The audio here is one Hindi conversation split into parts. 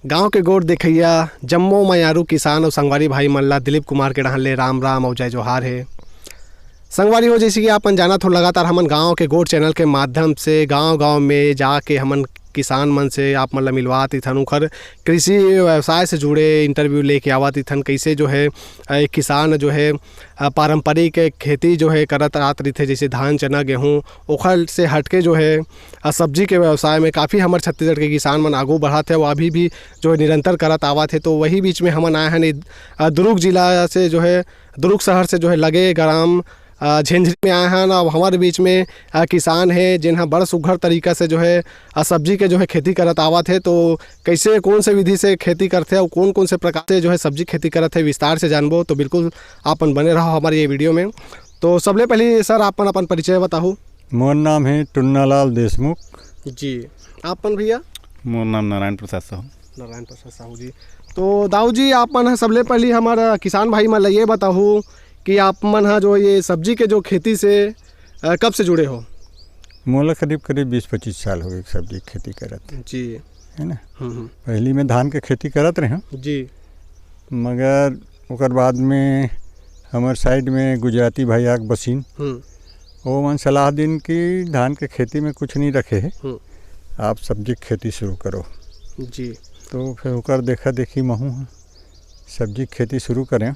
गांव के गोड़ देखैया जम्मो मयारू किसान और संगवारी भाई मल्ला दिलीप कुमार के डहन ले राम राम और जय जोहार है। संगवारी हो जैसे कि आपन जानत हो लगातार हमन गांव के गोड़ चैनल के माध्यम से गांव-गांव में जाके हमन किसान मन से आप मन ला मिलवात इथन उखर कृषि व्यवसाय से जुड़े इंटरव्यू लेके आवत इथन कैसे जो है एक किसान जो है पारंपरिक खेती जो है करत आत रहिथे जैसे धान चना गेहूँ ओखर से हटके जो है सब्जी के व्यवसाय में काफ़ी हमारे छत्तीसगढ़ के किसान मन आगू बढ़त है वो अभी भी जो है निरंतर करत आवत है। तो वही बीच में हमन आए हैं दुर्ग जिला से जो है दुर्ग शहर से जो है लगे ग्राम झिंझरी में आए हैं और हमारे बीच में किसान है जिन्हें बड़ा सुघर तरीका से जो है सब्जी के जो है खेती करत आवत है। तो कैसे कौन से विधि से खेती करते हैं और कौन कौन से प्रकार से जो है सब्जी खेती करत है विस्तार से जानबो। तो बिल्कुल आपन बने रहो हमारे ये वीडियो में। तो सबले पहले सर आपन अपन परिचय बताओ। मोर नाम है टुन्नालाल देशमुख जी। आपन भैया? मोर नाम नारायण प्रसाद साहू। नारायण प्रसाद साहू जी। तो दाऊ जी आपन सबले पहले हमारा किसान भाई मन ये बताओ कि आप मन हा जो ये सब्जी के जो खेती से कब से जुड़े हो? मोला करीब 20-25 साल हो गए सब्जी खेती करत जी, है ना। पहली में धान के खेती करत रहे जी, मगर ओकर बाद में हमार साइड में गुजराती भाई आग बसीन वो मन सलाह दिन कि धान के खेती में कुछ नहीं रखे है, आप सब्जी की खेती शुरू करो जी। तो फिर ओकर देखा देखी महू सब्जी की खेती शुरू करें।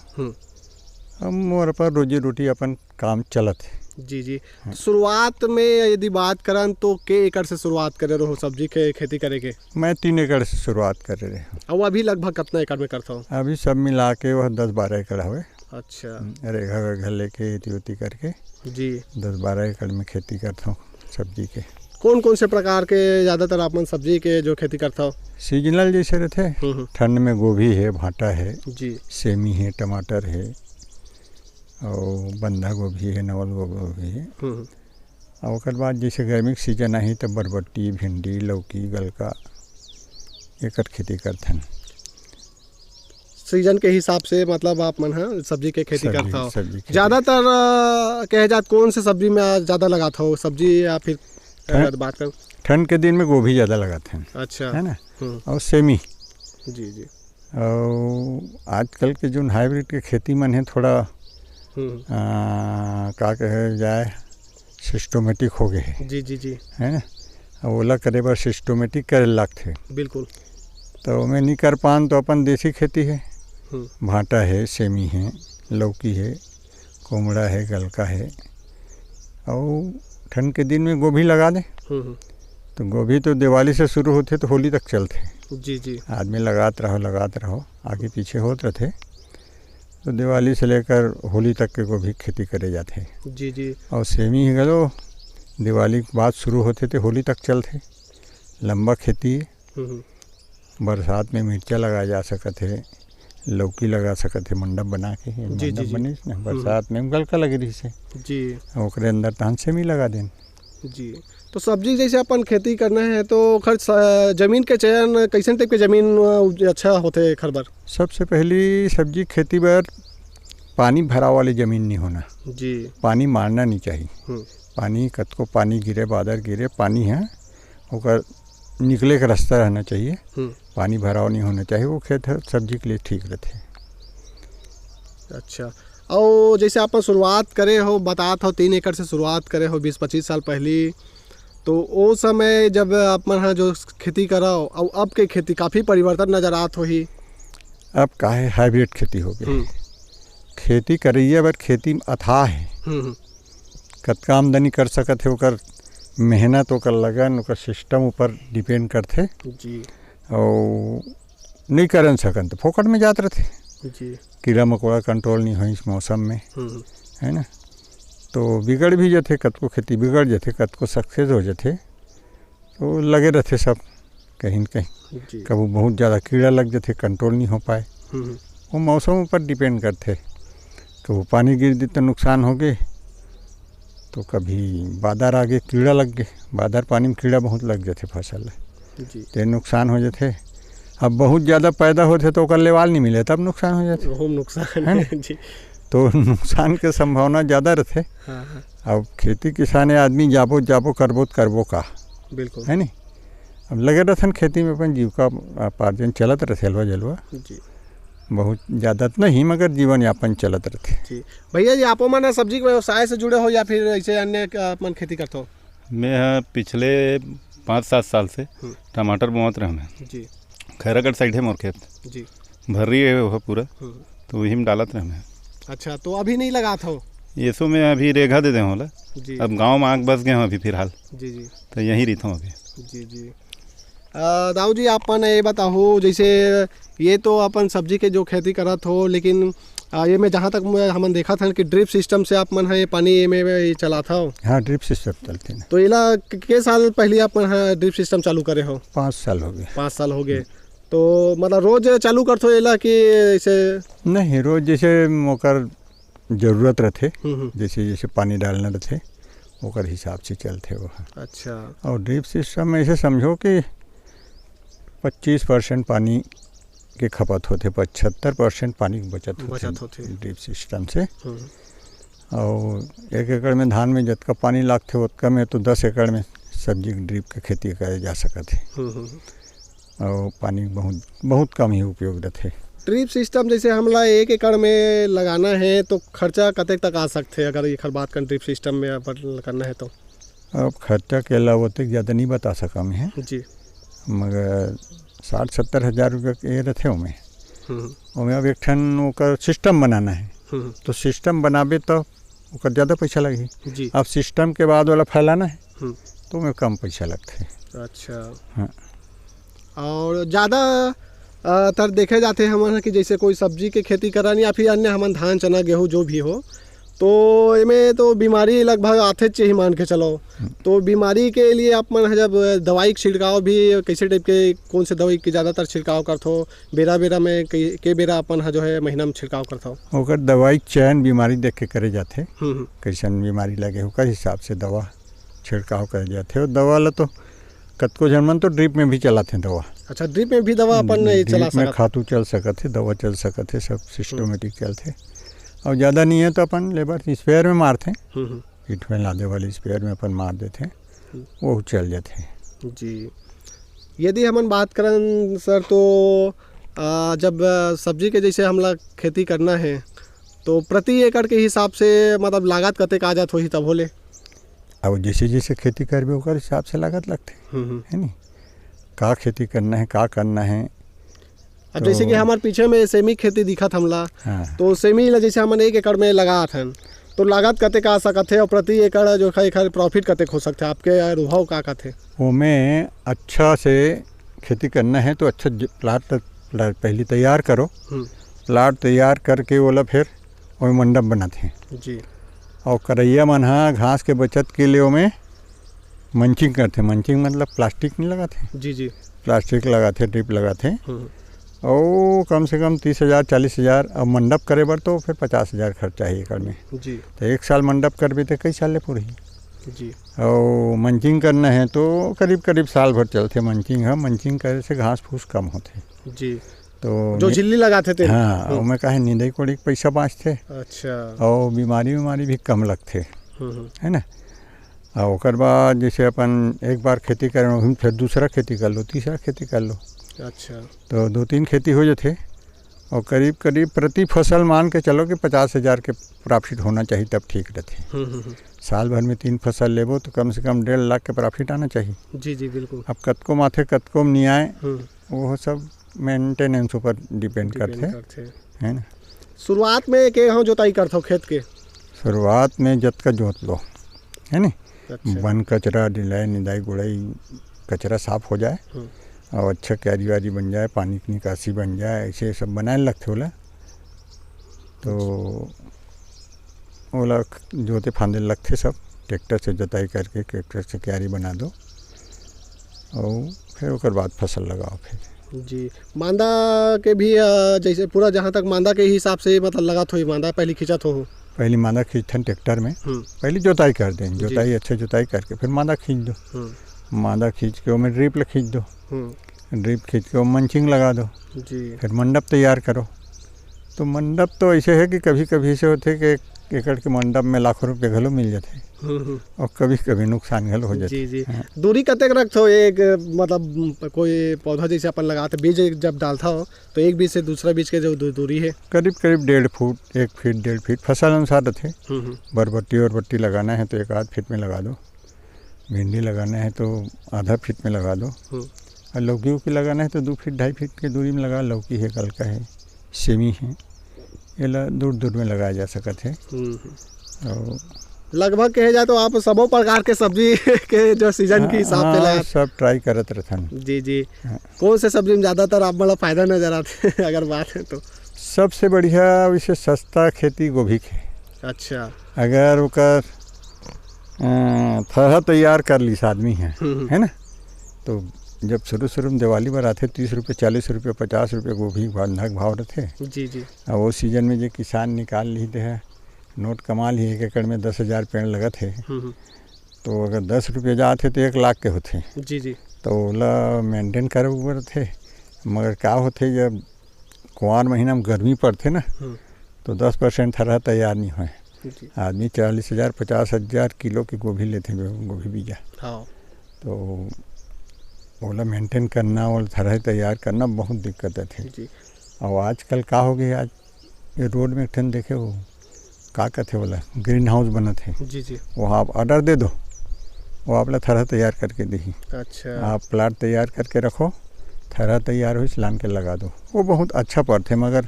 अब मोर पर रोजी रोटी अपन काम चलत है। जी जी। तो शुरुआत में यदि बात करन तो के एकड़ से शुरुआत करे रहो सब्जी के खेती करे के? मैं 3 एकड़ से शुरुआत कर रहे हूँ। और अभी लगभग कितना एकड़ में करता हूँ? अभी सब मिला के वह 10-12 एकड़ हुए। अच्छा। रेखा वेखा लेके इति करके जी 10-12 एकड़ में खेती करता हूँ सब्जी के। कौन कौन से प्रकार के ज़्यादातर आप मन सब्जी के जो खेती करता हो? सीजनल जैसे रहते, ठंड में गोभी है, भाटा है जी, सेमी है, टमाटर है और बंधा गोभी है, नवल गोभी है। और ओकर बाद जैसे गर्मी के सीजन आई तो बरबट्टी भिंडी लौकी गलका एक खेती करथन। सीजन के हिसाब से मतलब आप मन है सब्जी के खेती करता हो? ज़्यादातर कहे जात कौन से सब्जी में ज़्यादा लगाता हो सब्जी या फिर बात कर? ठंड के दिन में गोभी ज़्यादा लगाते हैं। अच्छा, है ना। और सेमी। जी जी। और आजकल के जो हाइब्रिड के खेती मन है थोड़ा का कहे जाए सिस्टोमेटिक हो गए है। जी जी जी। है ना। ओला करे बर सिस्टोमेटिक करे लगते बिल्कुल। तो मैं नहीं कर पान तो अपन देसी खेती है, भाटा है, सेमी है, लौकी है, कोमड़ा है, गलका है। और ठंड के दिन में गोभी लगा दे तो गोभी तो दिवाली से शुरू होते तो होली तक चलते। जी जी। आदमी लगाते रहो आगे पीछे होते रहते तो दिवाली से लेकर होली तक के गोभी खेती करे जाते। जी जी। और सेमी ही गलो दिवाली के बाद शुरू होते थे होली तक चलते। लंबा खेती है। बरसात में मिर्चा लगाया जा सकते है, लौकी लगा सकते है मंडप बना के। मंडप बनी ना बरसात में गलका लग रही से जी ओकरे अंदर धान सेमी लगा दें। जी। तो सब्जी जैसे अपन खेती करना है तो खर्च जमीन के चयन कैसे टाइप के जमीन अच्छा होते खरबर? सबसे पहली सब्जी खेती पर पानी भरा वाली ज़मीन नहीं होना जी। पानी मारना नहीं चाहिए। पानी कतको पानी गिरे बादल गिरे पानी है ओकर निकले का रास्ता रहना चाहिए। पानी भराव नहीं होना चाहिए, वो खेत सब्जी के लिए ठीक रहते। अच्छा। और जैसे आप शुरुआत करे हो बतात हो 3 एकड़ से शुरुआत करे हो 20-25 साल पहले, तो वो समय जब आप मन जो खेती करा और अब के खेती काफ़ी परिवर्तन नज़र आत हो ही। अब का है हाइब्रिड खेती हो गई। खेती करिए बट खेती अथाह है। कतका आमदनी कर सकत है ओकर मेहनत ओकर लगन ओकर सिस्टम ऊपर डिपेंड करते जी। और नहीं कर सकन तो फोकट में जात रहते जी। कीड़ा मकोड़ा कंट्रोल नहीं हो इस मौसम में, है ना। तो बिगड़ भी जाते कतको खेती बिगड़ जाते कतको सक्सेस हो जाते तो लगे रहते सब कहीं न कहीं। कभी बहुत ज़्यादा कीड़ा लग जाते कंट्रोल नहीं हो पाए। वो मौसम ऊपर डिपेंड करते। कभी पानी गिर दी तो नुकसान हो गए, तो कभी बादर आ गए कीड़ा लग गए। बादर पानी में कीड़ा बहुत लग जाते फसल तो नुकसान हो जाते। अब बहुत ज़्यादा पैदा होते तो लेवाल नहीं मिले तब नुकसान हो जाते। नुकसान है जी। तो नुकसान के संभावना ज़्यादा रहते। अब खेती किसाने आदमी जाबो करबो का बिल्कुल है नहीं। अब लगे रहथन खेती में अपन जीविका उपार्जन चलत रहथे हलवा जलवा जी बहुत ज़्यादा तो नहीं मगर जीवन यापन चलत रहथे। जी भैया जी आपो मन सब्जी के व्यवसाय से जुड़े हो या फिर ऐसे अन्य मन खेती करते हो? मैं पिछले 5-7 साल से टमाटर बोवत रहा मैं जी खैरागढ़ साइड है मोर खेत जी भर्री है वो पूरा तो वही में डालत रहा मैं। अच्छा तो अभी नहीं लगा था? ये सो मैं अभी रेखा दे दे होला जी अब गांव में आग बस गए हूँ अभी फिलहाल जी जी तो यहीं रहता हूँ अभी। जी जी दाऊ जी अपन ये बताओ जैसे ये तो अपन सब्जी के जो खेती करत हो लेकिन ये में जहाँ तक हमन देखा था कि ड्रिप सिस्टम से आप मन है पानी ये में चला था। हाँ ड्रिप सिस्टम चलते हैं। तो इला के साल पहले आप मन ड्रिप सिस्टम चालू करे हो? 5 साल हो गए। 5 साल हो गए तो मतलब रोज चालू करते हो इला कि ऐसे? नहीं रोज जैसे ओकर जरूरत रहते जैसे जैसे पानी डालना रहते ओकर हिसाब से चलते वो। अच्छा और ड्रिप सिस्टम में ऐसे समझो कि 25% पानी के खपत होते 75% पानी की बचत होती ड्रिप सिस्टम से। और 1 एकड़ में धान में जितना पानी लागते उतना में तो 10 एकड़ में सब्जी ड्रिप के खेती करे जा सकते और पानी बहुत बहुत कम ही उपयोग रहते। ड्रिप सिस्टम जैसे हमला 1 एकड़ में लगाना है तो खर्चा कतेक तक आ सकते अगर ये बात कर ड्रिप सिस्टम में अपन करना है तो? अब खर्चा के अलावा तक ज़्यादा नहीं बता सका मैं जी मगर 60-70 हज़ार रुपये के रहते उमें उमें अब एक ठन ओकर सिस्टम बनाना है तो सिस्टम बनाबे तो ओकर ज़्यादा पैसा लगी जी। अब सिस्टम के बाद वाला फैलाना है तो उमें कम पैसा लगते। अच्छा हाँ और ज़्यादा तर देखे जाते हैं हमारे कि जैसे कोई सब्जी के खेती करानी या फिर अन्य हम धान चना गेहूँ जो भी हो तो इनमें तो बीमारी लगभग आते चाहिए मान के चलो। तो बीमारी के लिए आप मन जब दवाई छिड़काव भी कैसे टाइप के कौन से दवाई की ज़्यादातर छिड़काव करते हो? बेरा बेरा में के बेरा अपन जो है महीना में छिड़काव करता हो? ओकर दवाई चयन बीमारी देख के करे जाते कैसन बीमारी लगे ओकर हिसाब से दवा छिड़काव करे जाते। और दवा ला तो कतको जनमन तो ड्रिप में भी चलाते हैं दवा। अच्छा ड्रिप में भी दवा अपन चला सकते? खातू चल सकते दवा चल सकते सब सिस्टमेटिक चलते। और ज़्यादा नहीं है तो अपन लेबर स्प्रेयर में मारते कीट में लादे वाले स्प्रेयर में अपन मार देते वो चल जाते। जी यदि हम बात करें सर तो जब सब्जी के जैसे हमला खेती करना है तो प्रति एकड़ के हिसाब से मतलब लागत कतेक आ जात होही तब बोले? अब जैसे जैसे खेती करबे ओकर हिसाब से लागत लगते है नहीं का खेती करना है का करना है। अब जैसे कि हमारे पीछे में सेमी खेती दिखत हमला तो सेमी ला जैसे हमन 1 एकड़ में लगात हन तो लागत कतेक आ सकत है और प्रति एकड़ जो है प्रॉफिट कतेक हो सकते आपके अनुभव का कहते? ओमें अच्छा से खेती करना है तो अच्छा प्लाट पहले तैयार करो प्लाट तैयार करके ओला फिर ओमें मंडप बनाते हैं जी। और करैया मन हाँ घास के बचत के लिए ओमें मंचिंग करते। मंचिंग मतलब प्लास्टिक नहीं लगाते जी जी प्लास्टिक लगाते ड्रिप लगाते और कम से कम 30,000-40,000 अब मंडप करे बर तो फिर 50,000 खर्चा है एकड़ में जी। तो 1 साल मंडप करबे तो कई साल ले पूरी जी। और मंचिंग करना है तो करीब करीब साल भर चलते मंचिंग है। मंचिंग करे से घास फूस कम होते जी तो जो झिल्ली लगाते थे। हाँ और मैं कहे निंदाई कोड़ी पैसा बाँचते। अच्छा और बीमारी भी कम लगते है ना। और ओकर बाद जैसे अपन एक बार खेती करें फिर दूसरा खेती कर लो तीसरा खेती कर लो। अच्छा तो 2-3 खेती हो जाते और करीब करीब प्रति फसल मान के चलो कि 50,000 के प्रॉफिट होना चाहिए तब ठीक रहते। साल भर में 3 फसल लेबो तो कम से कम 1.5 लाख के प्रॉफिट आना चाहिए। जी जी बिल्कुल। अब कतको माथे कतको नहीं आए वो सब मेंटेनेंस ऊपर डिपेंड करते है ना। शुरुआत में के हम जोताई करते हो खेत के? शुरुआत में जत का जोत लो है ना। अच्छा। वन कचरा ढिलाई निदाई गुड़ाई कचरा साफ हो जाए और अच्छा क्यारी वारी बन जाए पानी की निकासी बन जाए ऐसे सब बनाए लगते होला तो ओला जोते फांदे लगते सब ट्रैक्टर से जोताई करके ट्रैक्टर से क्यारी बना दो और फिर ओकर बाद फसल लगाओ फिर। जी मांदा के भी जैसे पूरा जहाँ तक मांदा के हिसाब से मतलब लगात हो मांदा पहले खींचत हो? पहले मांदा खींचन ट्रैक्टर में पहले जोताई कर दें जोताई अच्छे जोताई करके फिर मांदा खींच दो। मांदा खींच के उसमें ड्रिप खींच दो ड्रिप खींच के मंचिंग लगा दो जी। फिर मंडप तैयार करो। तो मंडप तो ऐसे है कि कभी कभी ऐसे होते कि एकड़ के मंडप में लाखों रुपये घलो मिल जाते और कभी कभी नुकसान घलो हो जाते। जी जी। दूरी कतेक रखते हो एक मतलब कोई पौधा जैसे अपन लगाते बीज जब डालता हो तो एक बीज से दूसरा बीज के जो दूरी है करीब करीब 1.5 फुट 1 फीट 1.5 फीट फसल अनुसार रहते। बरबट्टी और बट्टी लगाना है तो 1 आध फीट में लगा दो, भिंडी लगाना है तो आधा फीट में लगा दो, और लौकी की लगाना है तो 2 फीट 2.5 फीट की दूरी में लगा। लौकी है, गलका है, सेमी है, ये दूर दूर में लगाया जा सकता है। और लगभग कहे जाए तो आप सबो प्रकार के सब्जी के जो सीजन के हिसाब से लगा सब ट्राई करत रहथन। जी जी। कौन से सब्जी में ज़्यादातर आप मतलब फ़ायदा नजर आते हैं अगर बात है तो? सबसे बढ़िया वैसे सस्ता खेती गोभी के। अच्छा। अगर ओकर थरहा तैयार कर ली आदमी है ना, तो जब शुरू में दिवाली पर आते 30 रुपये 40 रुपये 50 रुपये गोभी बंधक भाव रहते। जी जी। और वो सीजन में जो किसान निकाल ली है नोट कमा ली 1 एकड़ में 10,000 पेड़ लगत है, तो अगर 10 रुपये जाते तो 1 लाख के होते। जी जी। तो ओला मेंटेन करे ऊपर थे, मगर क्या होते जब कुंवार महीना में गर्मी पड़ते ना तो 10% थरहा तैयार नहीं हुए। आदमी 40,000 50,000 किलो की गोभी लेते गोभी बीजा। हाँ। तो ओला मेंटेन करना और थरहा तैयार करना बहुत दिक्कत है। और आजकल का हो गया, आज ये रोड में ठन देखे वो का कहते बोला ग्रीन हाउस बना थे। जी जी। वो आप ऑर्डर दे दो, वो आप ला थरहा तैयार करके दी। अच्छा। आप प्लाट तैयार करके रखो, थरहा तैयार हो लान के लगा दो। वो बहुत अच्छा पड़ते, मगर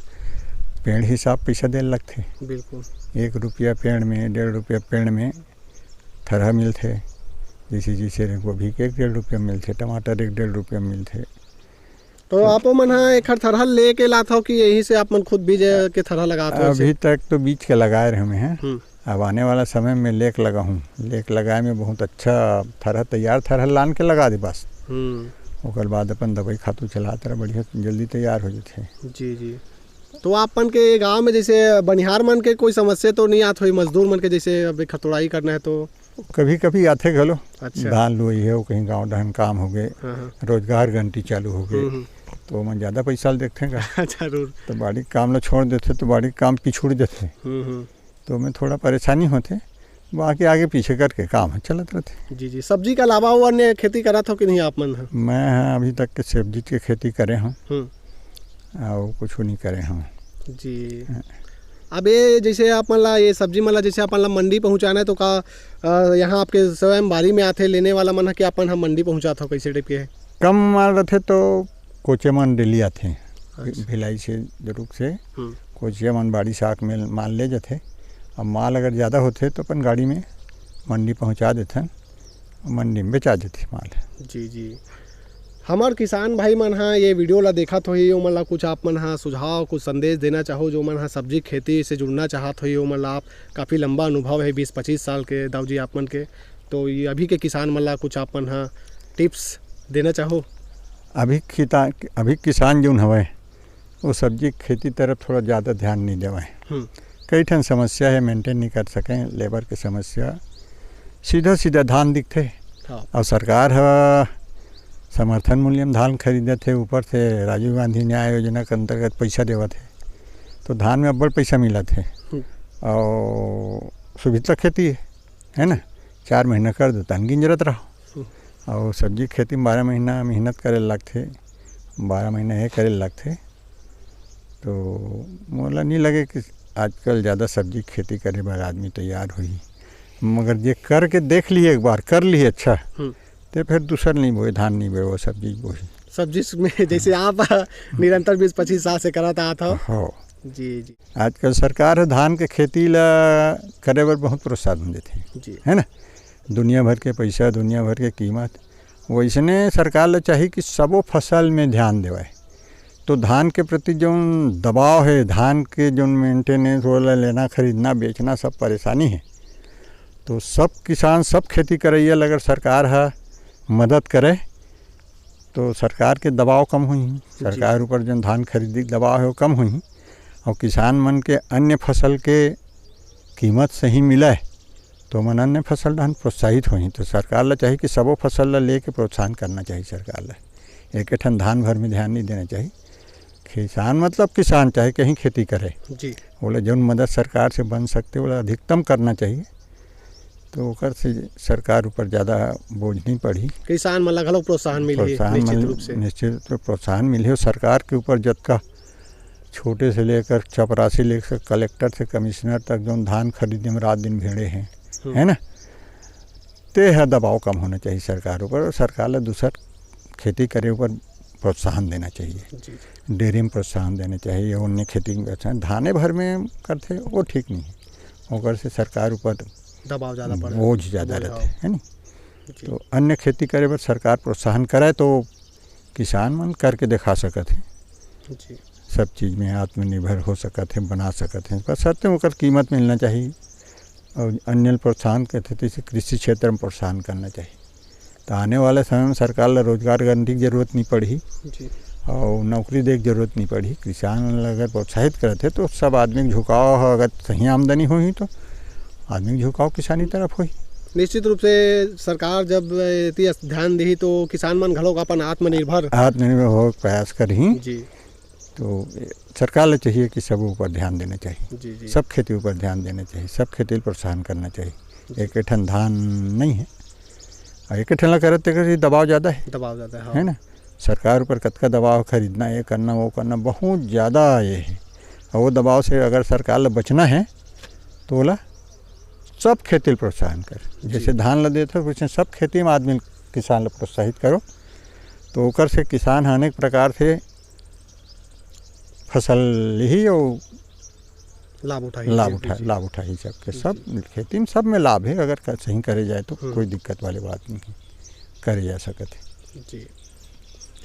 पेड़ हिसाब पैसा दे लगते। बिल्कुल। 1 रुपया पेड़ में 1.5 रुपया पेड़ में थरहा मिलते। जैसे गोभी के 1.5 रुपया मिलते, टमाटर 1.5 रुपया मिलते। तो आप मन एक थरहा लेके लाता हो कि यहीं से आप मन खुद बीज के थरहा लगाते हो? अभी तक तो बीज के लगाए रहे हैं। अब आने वाला समय में लेक लगा हूँ, लेक लगाए में बहुत अच्छा थरहा तैयार थरहा लान के लगा दे बस। ओकर बाद अपन दवाई खातू चलाते रहा, बढ़िया जल्दी तैयार हो जाते। जी जी। तो आपन के गांव में जैसे बनिहार मन के कोई समस्या तो नहीं आत हुई, मजदूर मन के जैसे अभी खतुड़ाई करना है तो? कभी कभी आते घलो। अच्छा। धान लुई है वो कहीं गाँव डहन काम हो गए, रोजगार घंटी चालू हो गए तो मन ज़्यादा पैसा देखते हैं। जरूर। तो बाड़ी काम ला छोड़ देते तो बाड़ी काम पिछुड़ जाते, तो मैं थोड़ा परेशानी होते, बाकी आगे पीछे करके काम चलत रहते। जी जी। सब्जी के अलावा वो अन्य खेती करा था कि नहीं आप मन? मैं अभी तक के सब्जी की खेती करे हूँ और कुछ नहीं करे हूँ। जी। अब ये जैसे आप मतलब ये सब्जी मतलब जैसे अपन ला मंडी पहुँचाना है तो का यहाँ आपके स्वयं बारी में आते लेने वाला मन है कि अपन हम मंडी पहुँचाता हो कैसे टाइप के है? कम माल रहते तो कोचे मन डेली आते हैं। अच्छा। भिलाई से जरूर से कोचिया मन बाड़ी साक में माल ले जाते। अब माल अगर ज़्यादा होते तो अपन गाड़ी में मंडी पहुँचा देते हैं, मंडी में बेचा देते माल। जी जी। हमार किसान भाई मन हाँ ये वीडियो ला देखा तो ही मन ला कुछ आप मन हाँ सुझाव कुछ संदेश देना चाहो, जो मन हाँ सब्जी खेती से जुड़ना चाहत हो, मन ला आप काफ़ी लंबा अनुभव है 20-25 साल के दाऊ जी आप मन के, तो ये अभी के किसान मन ला कुछ आप मन हाँ टिप्स देना चाहो? अभी किसान जो हवे वो सब्जी खेती तरफ थोड़ा ज़्यादा ध्यान नहीं देवे। कई ठन समस्या है, मेंटेन नहीं कर सकें, लेबर के समस्या, सीधा धान दिखते। हाँ। और सरकार है समर्थन मूल्य में धान खरीदे थे, ऊपर से राजीव गांधी न्याय योजना के अंतर्गत पैसा देवा थे, तो धान में अब्बड़ पैसा मिला थे। और सुविधा खेती है ना, 4 महीना कर दो तन गिंजरत रहो। और सब्जी खेती में 12 महीना मेहनत करे लगते, 12 महीना है करे लगते। तो मोला नहीं लगे कि आजकल ज़्यादा सब्जी खेती करे बार आदमी तैयार हुई, मगर ये करके देख लिए, एक बार कर लिए अच्छा, तो फिर दूसर नहीं बोए, धान नहीं बोए, वो सब्जी बोई। सब्जी में जैसे आप निरंतर 20-25 साल से कराता आता हो। जी जी। आजकल सरकार है धान के खेती ला करे बर बहुत प्रोत्साहन देते है ना, दुनिया भर के पैसा, दुनिया भर के कीमत। वैसने सरकार ला चाहिए कि सबो फसल में ध्यान देवाए। तो धान के प्रति जो दबाव है, धान के जो मेंटेनेंस वाला लेना खरीदना बेचना सब परेशानी है, तो सब किसान सब खेती करैया अगर सरकार है मदद करे तो सरकार के दबाव कम हुई, सरकार ऊपर जो धान खरीदी दबाव है वो कम हुई, और किसान मन के अन्य फसल के कीमत सही मिले तो मन अन्य फसल धान प्रोत्साहित हुई। तो सरकार ला चाहिए कि सबो फसल ला लेके प्रोत्साहन करना चाहिए। सरकार ला एक ठन धान भर में ध्यान नहीं देना चाहिए, किसान मतलब किसान चाहे कहीं खेती करे, जी बोले जो मदद सरकार से बन सकते बोले अधिकतम करना चाहिए। तो ओकर से सरकार ऊपर ज़्यादा बोझ नहीं पड़ी। किसान मतलब घलो प्रोत्साहन मिली निश्चित रूप से, निश्चित प्रोत्साहन मिले हो सरकार के ऊपर। जतका छोटे से लेकर चपरासी लेकर कलेक्टर से कमिश्नर तक जो धान खरीदने में रात दिन भिड़े हैं, है ना, ते है दबाव कम होना चाहिए सरकार ऊपर। और सरकार ला दूसर खेती करे ऊपर प्रोत्साहन देना चाहिए, डेयरी में प्रोत्साहन देना चाहिए, अन्य खेती में प्रोत्साहन। धाने भर में करते वो ठीक नहीं है, ओकर से सरकार ऊपर दबाव ज़्यादा पड़े, बोझ ज़्यादा रहते है ना। तो अन्य खेती करे पर सरकार प्रोत्साहन करे तो किसान मन करके दिखा सकते हैं, जी सब चीज़ में आत्मनिर्भर हो सकते हैं, बना सकते हैं। पर सत्य ओकर कीमत मिलना चाहिए। और अन्य प्रोत्साहन कहते थे इसे कृषि क्षेत्र में प्रोत्साहन करना चाहिए। तो आने वाले समय में सरकार ला रोजगार गारंटी की जरूरत नहीं पड़ी जी, और नौकरी दे की जरूरत नहीं पड़ी। किसान अगर प्रोत्साहित करते तो सब आदमी का झुकाव है, अगर सही आमदनी होगी तो आदमी का झुकाव किसानी तरफ होई। निश्चित रूप से सरकार जब इतनी ध्यान दी तो किसान मन घलो अपन आत्मनिर्भर हो प्रयास करही। जी, तो सरकार ला चाहिए कि सब ऊपर ध्यान देना चाहिए, जी जी, सब खेती ऊपर ध्यान देना चाहिए, सब खेती प्रोत्साहन करना चाहिए। एक ठन धान नहीं है और एक ठन ला करते कर दबाव ज़्यादा है, दबाव ज़्यादा है, है ना। सरकार ऊपर कतका दबाव, खरीदना ये करना वो करना बहुत ज़्यादा ये है। और वो दबाव से अगर सरकार ला बचना है तो बोला सब खेती प्रोत्साहन कर। जैसे धान ला देते हो वैसे सब खेती में आदमी किसान ला प्रोत्साहित करो। तो ओकर से किसान अनेक प्रकार से फसल ही और लाभ उठाई सबके। सब खेती में सब में लाभ है, अगर सही करे जाए तो कोई दिक्कत वाली बात नहीं है, करे जा सकते। जी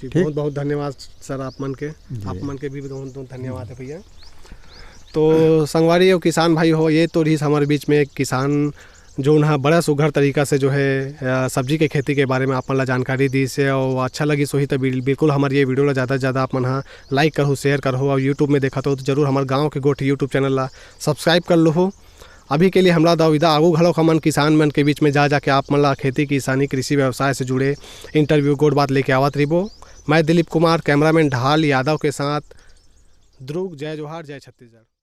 जी, बहुत बहुत धन्यवाद सर आप मन के भी बहुत बहुत धन्यवाद है भैया। तो संगवारी और किसान भाई हो, ये तो रही हमारे बीच में एक किसान जो ना बड़ा सुघर तरीका से जो है सब्जी के खेती के बारे में आप मन ला जानकारी दी से और अच्छा लगी सोही तो बिल्कुल हमारे ये वीडियो ला ज़्यादा से ज़्यादा आप मन हाँ लाइक करो, शेयर करो और यूट्यूब में देखा तो जरूर हमारे गाँव के गोठ यूट्यूब चैनल ला सब्सक्राइब कर लो हो। अभी के लिए हमला दाविदा आगू घड़ो हमन किसान मन के बीच में जा जाके आप मन ला खेती किसानी कृषि व्यवसाय से जुड़े इंटरव्यू गोट बात लेके आवत रहिबो। मैं दिलीप कुमार, कैमरामैन ढाल यादव के साथ ध्रुव। जय जोहार, जय छत्तीसगढ़।